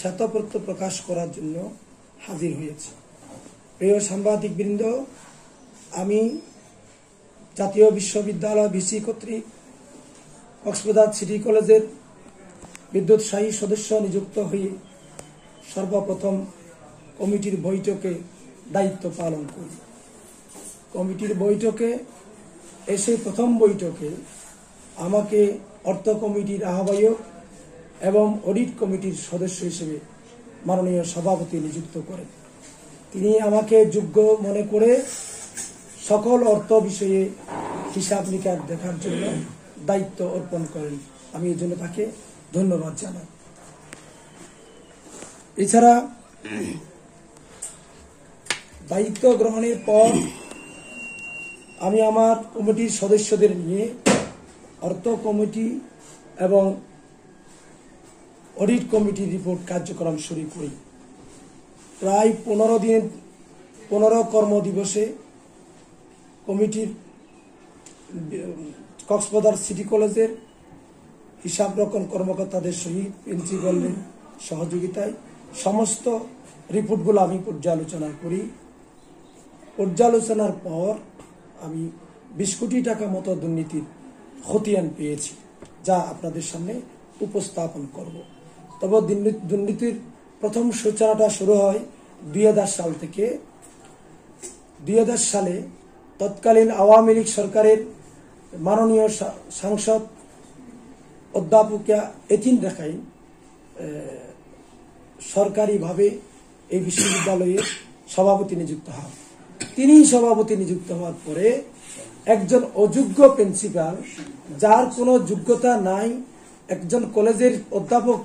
শ্বেতপত্র প্রকাশ করার জন্য হাজির হয়েছে। প্রিয় সাংবাদিকবৃন্দ, আমি জাতীয় বিশ্ববিদ্যালয় ভিসি কর্তৃক কক্সবাজার সিটি কলেজের বিদ্যুৎসাহী সদস্য নিযুক্ত হয়ে সর্বপ্রথম কমিটির বৈঠকে দায়িত্ব পালন করি। কমিটির বৈঠকে এসে প্রথম বৈঠকে আমাকে অর্থ কমিটির আহ্বায়ক এবং অডিট কমিটির সদস্য হিসেবে মাননীয় সভাপতি নিযুক্ত করেন। তিনি আমাকে যোগ্য মনে করে সকল অর্থ বিষয়ে হিসাব নিকাশ দেখার জন্য দায়িত্ব অর্পণ করেন। আমি এই জন্য তাকে ধন্যবাদ জানাই। এছাড়া দায়িত্ব গ্রহণের পর আমি আমার কমিটির সদস্যদের নিয়ে অর্থ কমিটি এবং অডিট কমিটির রিপোর্ট কার্যক্রম শুরু করি। প্রায় 15 কর্মদিবসে কমিটির কক্সবাজার সিটি কলেজের হিসাবরক্ষণ কর্মকর্তাদের সহিত প্রিন্সিপালের সহযোগিতায় সমস্ত রিপোর্টগুলো আমি পর্যালোচনা করি। পর্যালোচনার পর আমি 20 কোটি টাকা মতো দুর্নীতির খতিয়ান পেয়েছি, যা আপনাদের সামনে উপস্থাপন করব। তবে দুর্নীতির প্রথম সূচনাটা শুরু হয় 2000 সাল থেকে। 2000 সালে তৎকালীন আওয়ামী লীগ সরকারের মাননীয় সাংসদ অধ্যাপকা এতিন রাখাইন সরকারিভাবে এই বিশ্ববিদ্যালয়ের সভাপতি নিযুক্ত হন। তিনি সভাপতি নিযুক্ত হওয়ার পরে একজন অযোগ্য প্রিন্সিপাল, যার কোনো যোগ্যতা নাই, একজন কলেজের অধ্যাপক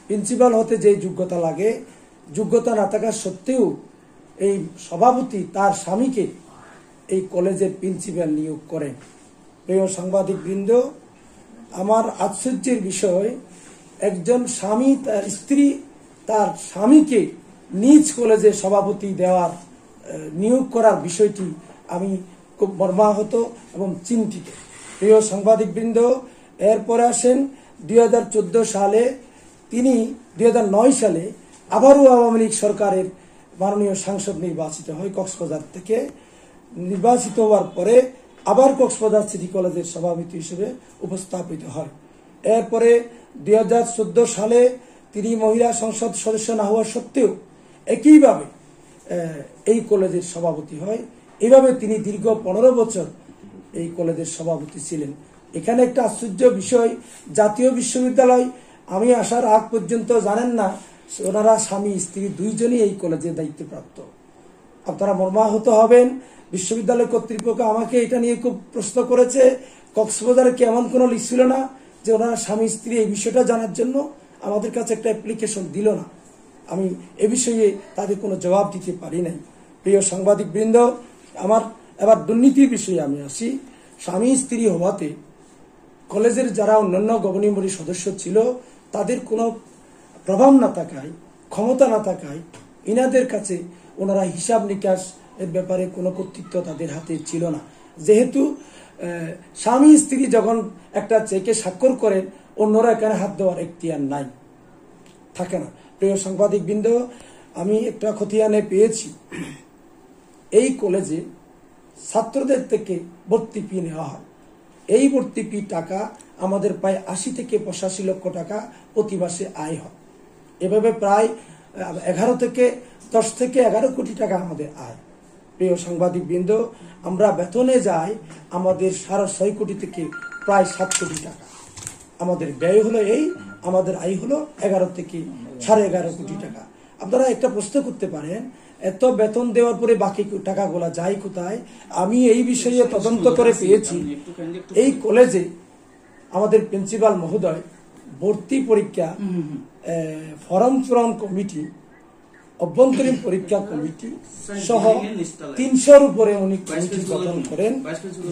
প্রিন্সিপাল হতে যে যোগ্যতা লাগে, যোগ্যতা না থাকা সত্ত্বেও এই সভাপতি তার স্বামীকে এই কলেজের প্রিন্সিপাল নিয়োগ করেন। প্রিয় সাংবাদিকবৃন্দ, আমার আশ্চর্যের বিষয়, একজন স্বামী তার স্ত্রী তার স্বামীকে নিজ কলেজে সভাপতি দেওয়ার নিয়োগ করার বিষয়টি আমি খুব মর্মাহত এবং চিন্তিত। প্রিয় সাংবাদিকবৃন্দ, এরপরে আসেন 2014 সালে তিনি 2009 সালে আবারও আওয়ামী লীগ সরকারের মাননীয় সাংসদ নির্বাচিত হয়। কক্সবাজার থেকে নির্বাচিত হওয়ার পরে আবার কক্সবাজার সিটি কলেজের সভাপতি হিসেবে উপস্থাপিত হয়। এরপরে 2014 সালে তিনি মহিলা সংসদ সদস্য না হওয়া সত্ত্বেও একইভাবে এই কলেজের সভাপতি হয়। এইভাবে তিনি দীর্ঘ 15 বছর এই কলেজের সভাপতি ছিলেন। এখানে একটা আশ্চর্য বিষয়, জাতীয় বিশ্ববিদ্যালয় আমি আসার আগ পর্যন্ত জানেন না ওনারা স্বামী স্ত্রী দুইজনই এই কলেজের দায়িত্বপ্রাপ্ত। আপনারা মর্মাহত হবেন। বিশ্ববিদ্যালয় কর্তৃপক্ষ আমাকে এটা নিয়ে খুব প্রশ্ন করেছে, কক্সবাজারে কি এমন কোনো লিস্ট ছিল না যে ওনারা স্বামী স্ত্রী এই বিষয়টা জানার জন্য আমাদের কাছে একটা অ্যাপ্লিকেশন দিল না? আমি এ বিষয়ে তাদের কোনো জবাব দিতে পারি নাই। প্রিয় সাংবাদিকবৃন্দ, আমার এবার দুর্নীতির বিষয়ে আমি আসি। স্বামী স্ত্রী হওয়াতে কলেজের যারা অন্যান্য গভর্নিং বডির সদস্য ছিল তাদের কোনো প্রভাব না থাকায়, ক্ষমতা না থাকায় ইনাদের কাছে ওনারা হিসাব নিকাশ এর ব্যাপারে কোনো কর্তৃত্ব তাদের হাতে ছিল না। যেহেতু স্বামী স্ত্রী যখন একটা চেকে স্বাক্ষর করেন, অন্যরা এখানে হাত দেওয়ার এখতিয়ার নাই, থাকে না। প্রিয় সাংবাদিকবৃন্দ, আমি একটা খতিয়ানে পেয়েছি, এই কলেজে ছাত্রদের থেকে ভর্তি ফি নেওয়া হয়। এই ভর্তি ফি টাকা আমাদের প্রায় 80 থেকে 85 লক্ষ টাকা প্রতি মাসে আয় হয়। এভাবে প্রায় 10 থেকে 11 কোটি টাকা আমাদের আয়। প্রিয় সাংবাদিকবৃন্দ, আমরা বেতনে যাই আমাদের 6.5 কোটি থেকে প্রায় 7 কোটি টাকা। আমাদের ব্যয় হলো এই, আমাদের আয় হলো 11 থেকে 11.5 কোটি টাকা। আপনারা একটা প্রশ্ন করতে পারেন, এত বেতন দেওয়ার পরে বাকি টাকাগুলা যায় কোথায়? আমি এই বিষয়ে তদন্ত করে পেয়েছি, এই কলেজে আমাদের প্রিন্সিপাল মহোদয় ভর্তি পরীক্ষা, ফরম পূরণ কমিটি, অভ্যন্তরীণ পরীক্ষা কমিটি সহ 300-র উপরে উনি কমিটি গঠন করেন,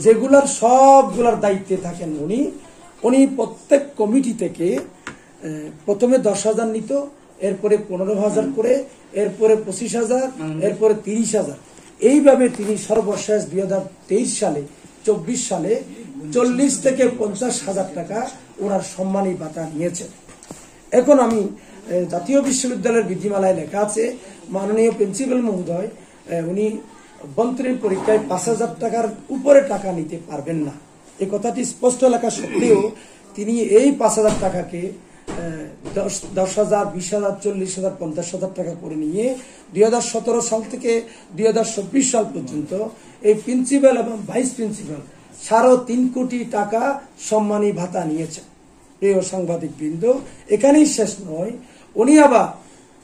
যেগুলার সবগুলার দায়িত্বে থাকেন উনি প্রত্যেক কমিটি থেকে প্রথমে 10,000 নিত, এরপরে 15,000 করে, এরপরে 25,000, এরপরে 30,000। এইভাবে তিনি সর্বশেষ 2023 সালে 24 সালে 40 থেকে 50,000 টাকা ওনার সম্মানী ভাতা নিয়েছেন। এখন আমি জাতীয় বিশ্ববিদ্যালয়ের বিধিমালায় লেখা আছে মাননীয় প্রিন্সিপাল মহোদয় উনি অভ্যন্তরীণ পরীক্ষায় 5,000 টাকার উপরে টাকা নিতে পারবেন না। এই কথাটি স্পষ্ট লেখা সত্ত্বেও তিনি এই 5,000 টাকাকে 10,000, 20,000, 40,000, 50,000 টাকা করে নিয়ে 2017 সাল থেকে 2024 সাল পর্যন্ত এই প্রিন্সিপাল এবং ভাইস প্রিন্সিপাল 3.5 কোটি টাকা সম্মানী ভাতা নিয়েছেন। প্রিয় সাংবাদিক বৃন্দ, এখানেই শেষ নয়, উনি আবার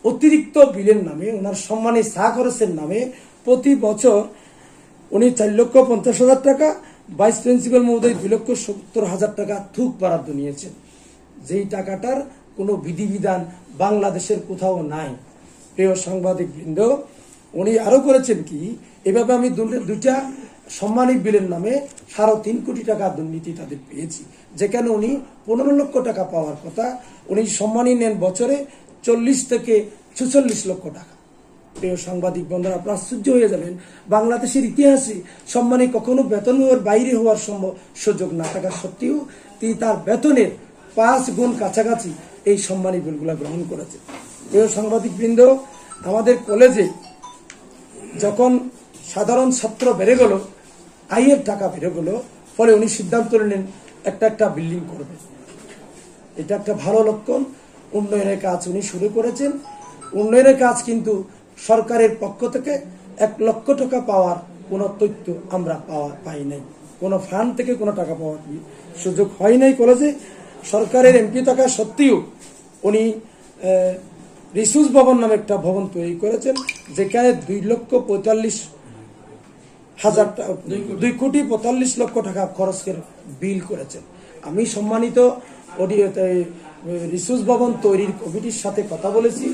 অতিরিক্ত বিলের নামে ওনার সম্মানী চা খরচের নামে প্রতি বছর উনি 4,50,000 টাকা, ভাইস প্রিন্সিপাল মহোদয় 2,70,000 টাকা থুক বরাদ্দ নিয়েছেন, যেই টাকাটার কোনো বিধিবিধান বাংলাদেশের কোথাও নাই। প্রিয় সাংবাদিক বৃন্দ, উনি আরো করেছেন কি, এভাবে আমি দুইটা সম্মানী বিলের নামে 3.5 কোটি টাকা দুর্নীতি তাদের পেয়েছি, যেখানে উনি 15 লক্ষ টাকা পাওয়ার কথা, উনি সম্মানী নেন বছরে 40 থেকে 46 লক্ষ টাকা। প্রিয় সাংবাদিক বন্ধুরা, আপনারা আশ্চর্য হয়ে যাবেন, বাংলাদেশের ইতিহাসে সম্মানী কখনো বেতনের বাইরে হওয়ার সুযোগ না থাকা সত্ত্বেও তিনি তার বেতনের 5 গুণ কাছাকাছি এই সম্মানী বিলগুলা গ্রহণ করেছেন। প্রিয় সাংবাদিক বৃন্দ, আমাদের কলেজে যখন সাধারণ ছাত্র বেড়ে গেল, আয়ের টাকা বেড়ে গেল, ফলে উনি সিদ্ধান্ত নিলেন একটা বিল্ডিং করবে। এটা একটা ভালো লক্ষণ। উন্নয়নের কাজ উনি শুরু করেছেন। উন্নয়নের কাজ কিন্তু সরকারের পক্ষ থেকে 1 লক্ষ টাকা পাওয়ার কোনো তথ্য আমরা পাই নাই, কোনো ফান্ড থেকে কোনো টাকা পাওয়ার সুযোগ হয় নাই কলেজে। সরকারের এমপি থাকা সত্ত্বেও উনি রিসোর্স ভবন নামে একটা ভবন তৈরি করেছেন, যেখানে 2 কোটি 45 লক্ষ টাকা খরচের বিল করেছেন। আমি সম্মানিত রিসোর্স ভবন তৈরির কমিটির সাথে কথা বলেছি।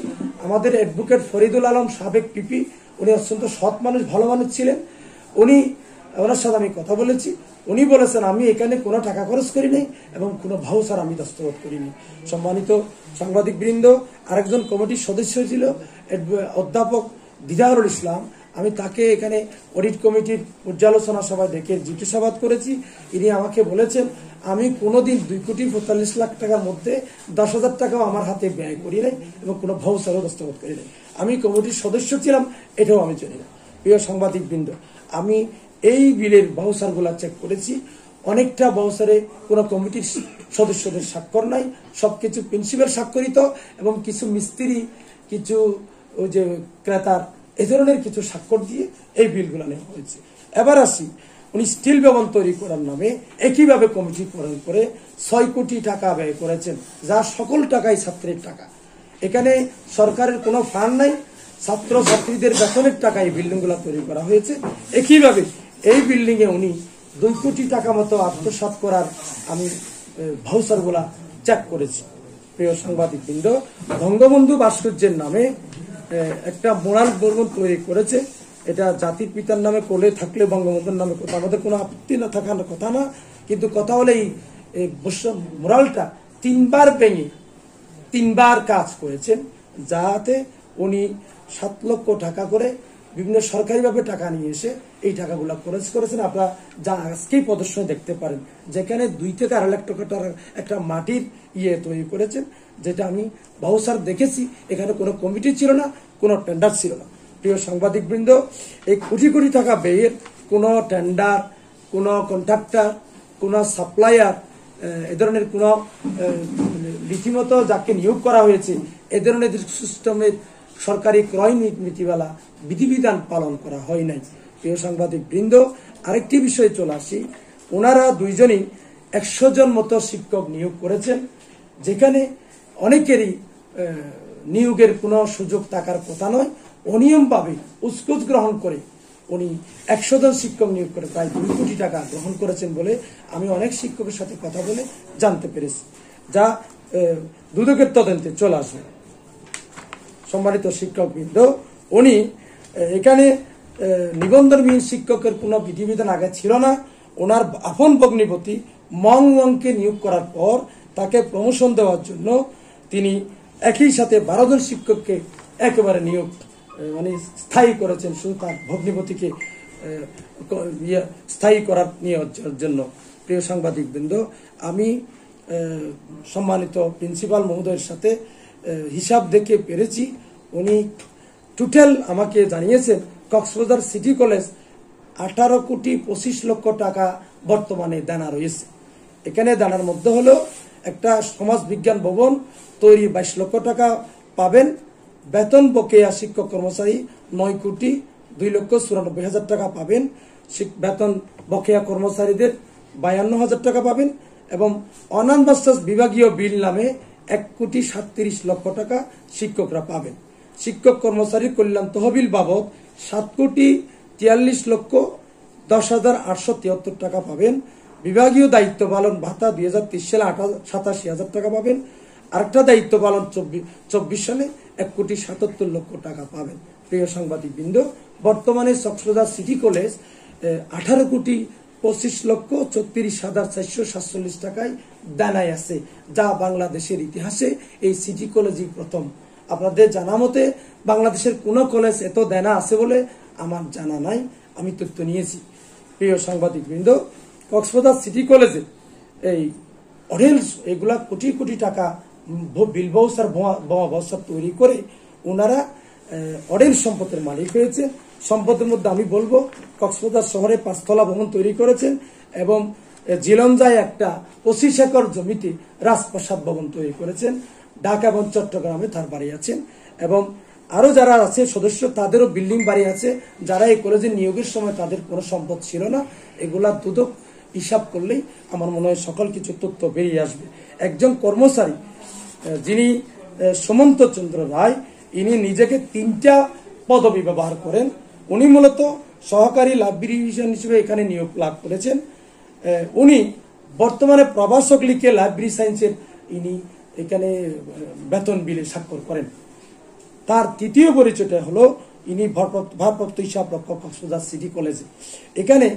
আমাদের অ্যাডভোকেট ফরিদুল আলম, সাবেক পিপি, উনি অত্যন্ত সৎ মানুষ, ভালো মানুষ ছিলেন। ওনার সাথে আমি কথা বলেছি। উনি বলেছেন আমি এখানে কোনো টাকা খরচ করি নাই এবং কোনো ভাউচার আমি দস্তখত করিনি। সম্মানিত সাংবাদিক বৃন্দ, আরেকজন কমিটির সদস্য ছিল অধ্যাপক দিদারুল ইসলাম। আমি তাকে এখানে অডিট কমিটির পর্যালোচনা সভায় ডেকে জিজ্ঞাসাবাদ করেছি। ইনি আমাকে বলেছেন আমি কোনোদিন 2 কোটি 45 লাখ টাকার মধ্যে 10,000 টাকাও আমার হাতে ব্যয় করি নাই এবং কোনো ভাউচারও দস্তখত করি নাই। আমি কমিটির সদস্য ছিলাম, এটাও আমি জানি না। প্রিয় সাংবাদিক বৃন্দ, আমি এই বিলের ভাউচারগুলা চেক করেছি। অনেকটা ভাউচারে কোনো কমিটির সদস্যদের স্বাক্ষর নাই, সবকিছু প্রিন্সিপাল স্বাক্ষরিত এবং কিছু মিস্ত্রি, কিছু ওই যে ক্রেতার, এই ধরনের কিছু স্বাক্ষর দিয়ে এই বিলগুলো নেওয়া হয়েছে। এবার আসি, উনি স্টিল ভবন তৈরি করার নামে একইভাবে কমিটি প্রদান করে 6 কোটি টাকা ব্যয় করেছেন, যা সকল টাকাই ছাত্রের টাকা। এখানে সরকারের কোনো ফান্ড নাই, ছাত্র ছাত্রীদের বেতনের টাকা এই বিল্ডিংগুলো তৈরি করা হয়েছে। একইভাবে এই বিল্ডিং এ উনি 2 কোটি টাকা মতো আত্মসাৎ করার আমি ভাউচারগুলা চেক করেছি। প্রিয় সাংবাদিক বৃন্দ, বঙ্গবন্ধু ভাস্কর্যের নামে একটা মোরাল ভবন তৈরি করেছে। এটা জাতির পিতার নামে কোলে থাকলে বঙ্গবন্ধুর নামে আমাদের কোনো আপত্তি না থাকার কথা না, কিন্তু কথা হলে এই মোরালটা 3 বার ভেঙে 3 বার কাজ করেছেন, যাতে উনি 7 লক্ষ টাকা করে বিভিন্ন সরকারিভাবে টাকা নিয়ে এসে এই টাকাগুলো খরচ করেছেন। আপনারা যা আজকেই প্রদর্শনে দেখতে পারেন, যেখানে 2 থেকে 2.5 লাখ টাকার একটা মাটির তৈরি করেছেন, যেটা আমি ভাউচার দেখেছি। এখানে কোনো কমিটি ছিল না, কোনো টেন্ডার ছিল না। প্রিয় সাংবাদিক বৃন্দ, এই কোটি কোটি টাকা ব্যয়ের কোনো টেন্ডার, কোনো কন্ট্রাক্টর, কোনো সাপ্লায়ার, এ ধরনের কোনো রীতিমতো যাকে নিয়োগ করা হয়েছে এ ধরনের সিস্টেমের সরকারি ক্রয় নীতিমালা বিধিবিধান পালন করা হয় নাই। প্রিয় সাংবাদিক বৃন্দ, আরেকটি বিষয়ে চলে আসি। ওনারা 2 জনই 100 জন মতো শিক্ষক নিয়োগ করেছেন, যেখানে অনেকেরই নিয়োগের কোনো সুযোগ থাকার কথা নয়। অনিয়মভাবে উস্কুস গ্রহণ করে উনি 100 জন শিক্ষক নিয়োগ করে প্রায় 2 কোটি টাকা গ্রহণ করেছেন বলে আমি অনেক শিক্ষকের সাথে কথা বলে জানতে পেরেছি, যা দুদকের তদন্তে চলে আসবে। সম্মানিত শিক্ষকবৃন্দ, উনি এখানে নিবন্ধনবিহীন শিক্ষকের কোনো বিধিবিধান আগে ছিল না। ওনার আপন ভগ্নিপতি মংকে নিয়োগ করার পর তাকে প্রমোশন দেওয়ার জন্য তিনি একই সাথে 12 জন শিক্ষককে একেবারে নিয়োগ স্থায়ী করেছেন, শুধু তার ভগ্নিপতিকে স্থায়ী করার নিয়োগের জন্য। প্রিয় সাংবাদিক বৃন্দ, আমি সম্মানিত প্রিন্সিপাল মহোদয়ের সাথে হিসাব দেখে পেরেছি, উনি টোটাল আমাকে জানিয়েছেন কক্সবাজার সিটি কলেজ 18,25,00,000 টাকা বর্তমানে দানা রয়েছে। এখানে দানার মধ্যে হলো একটা সমাজ বিজ্ঞান ভবন তৈরি 22 লক্ষ টাকা পাবেন, বেতন বকেয়া শিক্ষক কর্মচারী 9,02,94,000 টাকা পাবেন, বেতন বকেয়া কর্মচারীদের 52,000 টাকা পাবেন এবং অনান মাস্টার্স বিভাগীয় বিল নামে 1,37,00,000 টাকা শিক্ষকরা পাবেন। শিক্ষক কর্মচারী কল্যাণ তহবিল বাবদ 7,43,10,873 টাকা পাবেন। বিভাগীয় দায়িত্ব পালন ভাতা 2023 সালে 87,000 টাকা পাবেন। আরেকটা দায়িত্ব পালন 24 সালে 1,77,00,000 টাকা পাবেন। প্রিয় সাংবাদিক বৃন্দ, বর্তমানে কক্সবাজার সিটি কলেজ 18,25,34,447 টাকায় দানায় আছে, যা বাংলাদেশের ইতিহাসে এই সিটি কলেজই প্রথম। আপনাদের জানা মতে বাংলাদেশের কোন কলেজ এত দানা আছে বলে আমার জানা নাই, আমি তথ্য নিয়েছি। প্রিয় সাংবাদিক বৃন্দ, কক্সবাজার সিটি কলেজে এই অডেলস এগুলা কোটি কোটি টাকা বিল বাউচার বোমা বাউচার তৈরি করে ওনারা অডেল সম্পদের মালিক হয়েছে। সম্পদের মধ্যে আমি বলবো কক্সবাজার শহরে 5 তলা ভবন তৈরি করেছেন এবং জিলঞ্জায় একটা 25 একর জমিতে রাজপ্রাসাদ ভবন তৈরি করেছেন। ঢাকা এবং চট্টগ্রামে তার বাড়ি আছেন এবং আরো যারা আছে সদস্য তাদেরও বিল্ডিং বাড়ি আছে। যারা এই কলেজে নিয়োগের সময় তাদের কোনো সম্পদ ছিল না, এগুলা দুদক হিসাব করলেই আমার মনে হয় সকল কিছু তথ্য বেরিয়ে আসবে। একজন কর্মচারী যিনি সুমন্ত চন্দ্র রায়, ইনি নিজেকে 3টা পদবি ব্যবহার করেন। উনি মূলত সহকারী লাইব্রেরিয়ান হিসেবে এখানে নিয়োগ লাভ করেছেন। উনি বর্তমানে প্রভাষক লিখে লাইব্রেরি সায়েন্সের ইনি এখানে বেতন বিলে স্বাক্ষর করেন। তার তৃতীয় পরিচয়টা হলো ইনি ভারপ্রাপ্ত হিসাব রক্ষক কক্সবাজার সিটি কলেজে। এখানে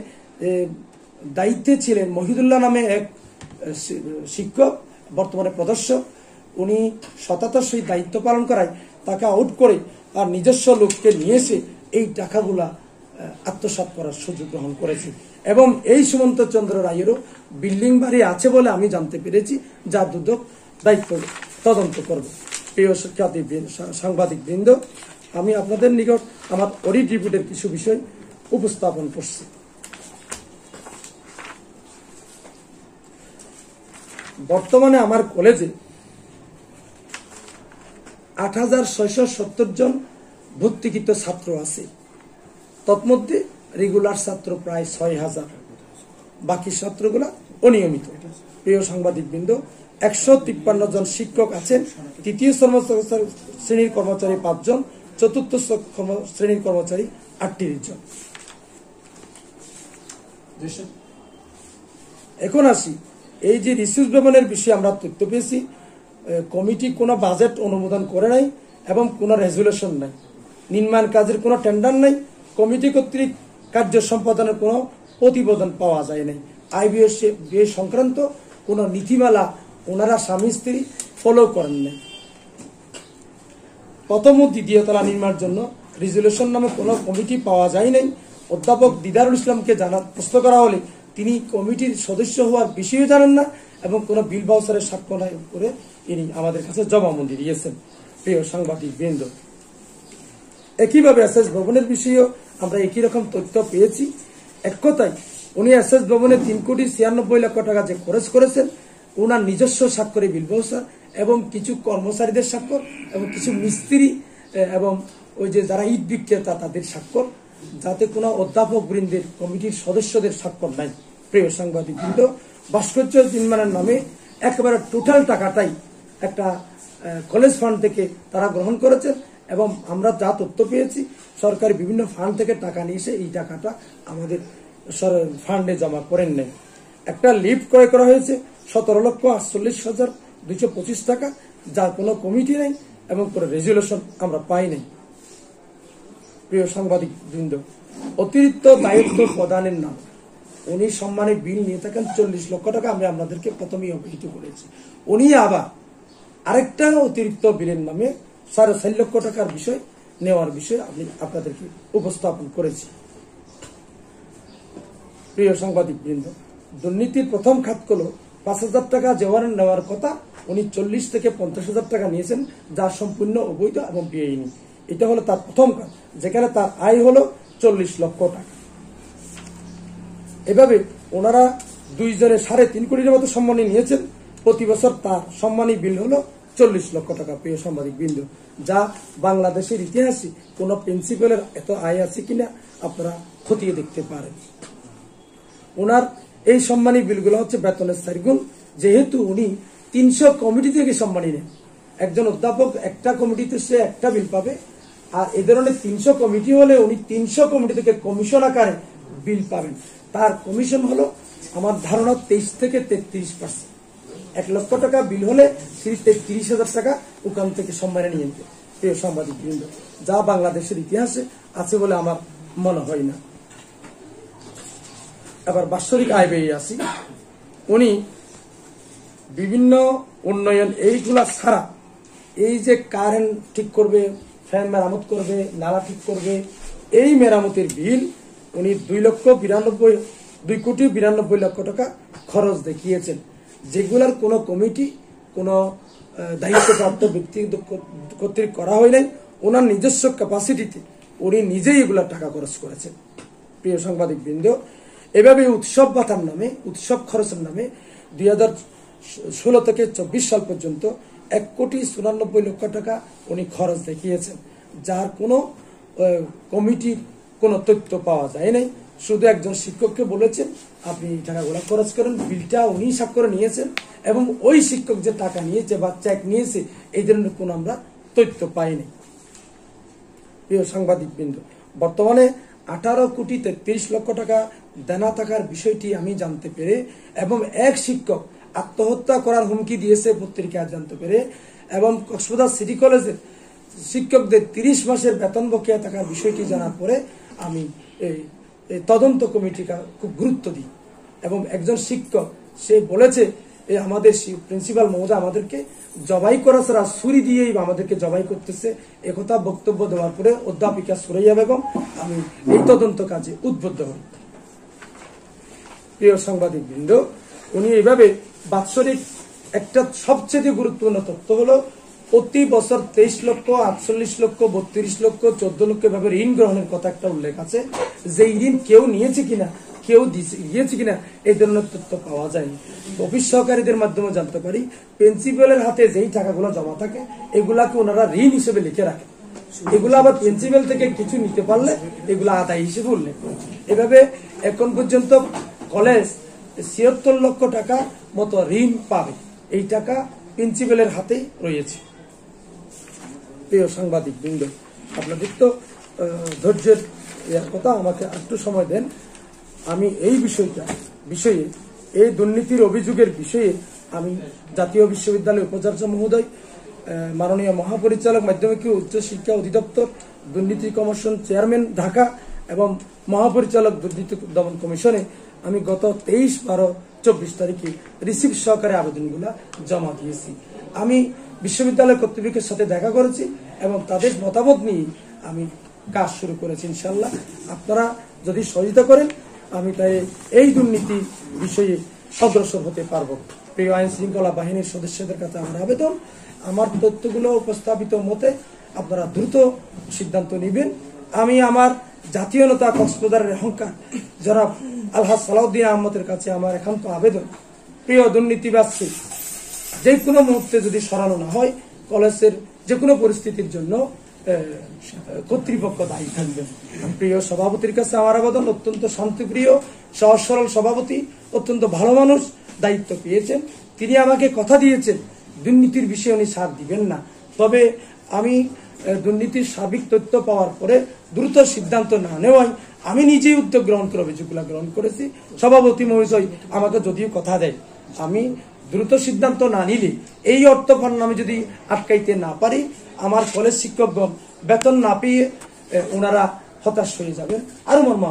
দায়িত্বে ছিলেন মহিদুল্লাহ নামে এক শিক্ষক, বর্তমানে প্রদর্শক। উনি সততার সহিত দায়িত্ব পালন করায় তাকে আউট করে আর নিজস্ব লোককে নিয়ে এসে এই টাকাগুলা আত্মসাৎ করার সুযোগ গ্রহণ করেছে এবং এই সুমন্ত চন্দ্র রায়েরও বিল্ডিং বাড়ি আছে বলে আমি জানতে পেরেছি, যা দুদক দায়িত্ব তদন্ত করবে। প্রিয় শিক্ষার্থী সাংবাদিক বৃন্দ, আমি আপনাদের নিকট আমার অডিট রিপোর্টের কিছু বিষয় উপস্থাপন করছি। বর্তমানে আমার কলেজে 8,670 জন ভর্তিকৃত ছাত্র আছে। তন্মধ্যে রেগুলার ছাত্র প্রায় 6,000, বাকি ছাত্রগুলা অনিয়মিত। প্রিয় সাংবাদিক বৃন্দ, 153 জন শিক্ষক আছেন। তৃতীয় শ্রেণীর কর্মচারী 5 জন, চতুর্থ শ্রেণীর কর্মচারী 38 জন। এখন আসি, এই যে রিসোর্স ভবনের বিষয়ে আমরা তথ্য পেয়েছি, কমিটি কোনো বাজেট অনুমোদন করে নাই এবং কোনো রেজুলেশন নাই, নির্মাণ কাজের কোনো টেন্ডার নাই, কমিটি কর্তৃক কার্য সম্পাদনের কোনো প্রতিবেদন পাওয়া যায় নাই, আয় ব্যয় সংক্রান্ত কোনো নীতিমালা ওনারা স্বামী স্ত্রী ফলো করেন নাই। প্রথম ও দ্বিতীয় তলা নির্মাণের জন্য রেজুলেশন নামে কোনো কমিটি পাওয়া যায় নাই। অধ্যাপক দিদারুল ইসলামকে প্রশ্ন করা হলে তিনি কমিটির সদস্য হওয়ার বিষয়ে জানেন না এবং কোনো বিল বাউচারের স্বাক্ষর করে ইনি আমাদের কাছে জবানবন্দি দিয়েছেন। প্রিয় সাংবাদিক বৃন্দ, একইভাবে এসএস ভবনের বিষয়েও আমরা একই রকম তথ্য পেয়েছি। এক কথায় উনি এসএস ভবনে 3,96,00,000 টাকা যে খরচ করেছেন, ওনার নিজস্ব স্বাক্ষরে বিল বাউচার এবং কিছু কর্মচারীদের স্বাক্ষর এবং কিছু মিস্ত্রি এবং ওই যে যারা ইট বিক্রেতা তাদের স্বাক্ষর, যাতে কোনো অধ্যাপক বৃন্দের কমিটির সদস্যদের স্বাক্ষর নাই। প্রিয় সাংবাদিক বৃন্দ, ভাস্কর্য নির্মাণের নামে একেবারে টোটাল টাকাটাই একটা কলেজ ফান্ড থেকে তারা গ্রহণ করেছেন এবং আমরা যা তথ্য পেয়েছি সরকারি বিভিন্ন ফান্ড থেকে টাকা নিয়ে এসে এই টাকাটা আমাদের ফান্ডে জমা করেন নেই। একটা লিফট ক্রয় করা হয়েছে 17,48,225 টাকা, যার কোনো কমিটি নেই এবং কোনো রেজুলেশন আমরা পাই নাই। প্রিয় সাংবাদিক বৃন্দ, অতিরিক্ত দায়িত্ব প্রদানের নাম উনি সম্মানে বিল নিয়ে থাকেন 40 লক্ষ টাকা, আমি আপনাদেরকে প্রথমেই অবহিত করেছি। উনি আবার আরেকটা অতিরিক্ত বিলের নামে 4.5 লক্ষ টাকার বিষয় নেওয়ার বিষয়ে আমি আপনাদেরকে উপস্থাপন করেছি। প্রিয় সাংবাদিক বৃন্দ, দুর্নীতির প্রথম খাত হল 5,000 টাকা যে ওয়ারেন্ট নেওয়ার কথা উনি 40 থেকে 50,000 টাকা নিয়েছেন, যা সম্পূর্ণ অবৈধ এবং বেআইনি। এটা হলো তার প্রথম কাজ, যেখানে তার আয় হলো 40 লক্ষ টাকা। এভাবে ওনারা দুইজনে 3.5 কোটির মতো সম্মানী নিয়েছেন। প্রতি বছর তার সম্মানী বিল হলো 40 লক্ষ টাকা। প্রিয় সাংবাদিক বৃন্দ, যা বাংলাদেশের ইতিহাসে কোন প্রিন্সিপালের এত আয় আছে কিনা আপনারা খতিয়ে দেখতে পারেন। ওনার এই সম্মানী বিলগুলো হচ্ছে বেতনের 4 গুণ, যেহেতু উনি 300 কমিটি থেকে সম্মানী নেন। একজন অধ্যাপক একটা কমিটিতে সে একটা বিল পাবে, আর এ ধরনের 300 কমিটি হলে উনি 300 কমিটি থেকে কমিশন আকারে বিল পাবেন। তার কমিশন হলো আমার ধারণা 23 থেকে 33%। 1 লক্ষ টাকা বিল হলে 30,000 টাকা ওখান থেকে সম্মানে নিয়ে নিতে। প্রিয় সাংবাদিক বৃন্দ, যা বাংলাদেশের ইতিহাসে আছে বলে আমার মনে হয় না। এবার বাৎসরিক আয় ব্যয় আসি। উনি বিভিন্ন উন্নয়ন এইগুলা ছাড়া, এই যে কারেন্ট ঠিক করবে, ফ্যান মেরামত করবে, নালা ঠিক করবে, এই মেরামতের বিল উনি 2 কোটি 92 লক্ষ টাকা খরচ দেখিয়েছেন, যেগুলার কোনো কমিটি, কোনো দায়িত্বপ্রাপ্ত ব্যক্তি কর্তৃক করা হয় নাই। ওনার নিজস্ব ক্যাপাসিটিতে উনি নিজেই এগুলা টাকা খরচ করেছেন। প্রিয় সাংবাদিক বৃন্দ, এভাবে উৎসব ভাতার নামে, উৎসব খরচের নামে 2016 থেকে 24 সাল পর্যন্ত 1 কোটি 94 লক্ষ টাকা উনি খরচ দেখিয়েছেন, যার কোনো কমিটির কোনো তথ্য পাওয়া যায় নাই। শুধু একজন শিক্ষককে বলেছেন আপনি টাকাগুলো খরচ করেন, বিলটা উনি স্বাক্ষরে নিয়েছেন, এবং ওই শিক্ষক যে টাকা নিয়েছে বা চেক নিয়েছে এই ধরনের কোনো আমরা তথ্য পাইনি। প্রিয় সাংবাদিক বৃন্দ, বর্তমানে 18 কোটি 33 লক্ষ টাকা দেনা থাকার বিষয়টি আমি জানতে পেরে, এবং এক শিক্ষক আত্মহত্যা করার হুমকি দিয়েছে পত্রিকায় জানতে পেরে, এবং কক্সবাজার সিটি কলেজের শিক্ষকদের 30 মাসের বেতন বকেয়া থাকার বিষয়টি জানার পরে আমি এই তদন্ত কমিটিকে খুব গুরুত্ব দিই। এবং একজন শিক্ষক সে বলেছে আমাদের প্রিন্সিপাল মহোদয় আমাদেরকে জবাই করা ছাড়া ছুরি দিয়েই আমাদেরকে জবাই করতেছে, একথা বক্তব্য দেওয়ার পরে অধ্যাপিকা সুরাইয়া বেগম আমি এই তদন্ত কাজে উদ্বুদ্ধ হই। প্রিয় সাংবাদিক বৃন্দ, উনি এইভাবে বাৎসরিক একটা সবচেয়ে গুরুত্বপূর্ণ তথ্য হলো প্রতি বছর 23 লক্ষ, 48 লক্ষ, 32 লক্ষ, 14 লক্ষ ভাবে ঋণ গ্রহণের কথা একটা উল্লেখ আছে। যে ঋণ কেউ নিয়েছে কিনা, কেউ দিয়েছে কিনা এই ধরনের তথ্য পাওয়া যায়। অফিস সহকারীদের মাধ্যমে জানতে পারি প্রিন্সিপালের হাতে যেই টাকাগুলো জমা থাকে এগুলাকে ওনারা ঋণ হিসেবে লিখে রাখে। এগুলো আবার প্রিন্সিপাল থেকে কিছু নিতে পারলে এগুলো আদায় হিসেবে উল্লেখ করে। এভাবে এখন পর্যন্ত কলেজ 76 লক্ষ টাকা মতো ঋণ পাবে। এই টাকা প্রিন্সিপালের হাতেই রয়েছে। প্রিয় সাংবাদিক বৃন্দ, আপনাদের তো ধৈর্যের কথা, আমাকে একটু সময় দেন। আমি এই বিষয়ে এই দুর্নীতির অভিযোগের বিষয়ে আমি জাতীয় বিশ্ববিদ্যালয় উপাচার্য মহোদয়, মাননীয় মহাপরিচালক মাধ্যমিক ও উচ্চ শিক্ষা অধিদপ্তর, দুর্নীতি কমিশন চেয়ারম্যান ঢাকা এবং মহাপরিচালক দুর্নীতি দমন কমিশনে আমি গত 23/12/24 তারিখে রিসিভ সহকারে আবেদনগুলা জমা দিয়েছি। আমি বিশ্ববিদ্যালয় কর্তৃপক্ষের সাথে দেখা করেছি এবং তাদের মতামত নিয়ে আমি কাজ শুরু করেছি। ইনশাল্লাহ আপনারা যদি সহযোগিতা করেন আমি তাই এই দুর্নীতি বিষয়ে অগ্রসর হতে পারবো। প্রিয় আইন শৃঙ্খলা বাহিনীর সদস্যদের কাছে আমার আবেদন, আমার তথ্যগুলো উপস্থাপিত মতে আপনারা দ্রুত সিদ্ধান্ত নেবেন। আমি আমার জাতীয় নেতা কক্সবাজারের অহংকার জনাব আলহাজ সালাউদ্দিন আহমদের কাছে আমার একান্ত আবেদন, প্রিয় দুর্নীতিবাদী যে কোনো মুহূর্তে যদি সরানো না হয় কলেজের যে কোনো পরিস্থিতির জন্য কর্তৃপক্ষ দায়ী থাকবেন। প্রিয় সভাপতির কাছে আমার আবেদন, অত্যন্ত শান্তিপ্রিয় সহজ সরল সভাপতি, অত্যন্ত ভালো মানুষ, দায়িত্ব পেয়েছেন। তিনি আমাকে কথা দিয়েছেন দুর্নীতির বিষয়ে উনি ছাড় দিবেন না। তবে আমি দুর্নীতির সার্বিক তথ্য পাওয়ার পরে দ্রুত সিদ্ধান্ত না নেওয়ায় আমি নিজেই উদ্যোগ গ্রহণ করে অভিযোগগুলো গ্রহণ করেছি। সভাপতি মহোদয় আমাকে যদিও কথা দেয়, আমি দ্রুত সিদ্ধান্ত না নিলে এই অর্থ ফান্ড আমি যদি আটকাইতে না পারি, আমার কলেজ শিক্ষকগণ বেতন না পেয়ে ওনারা হতাশ হয়ে যাবেন। আরো মর্ম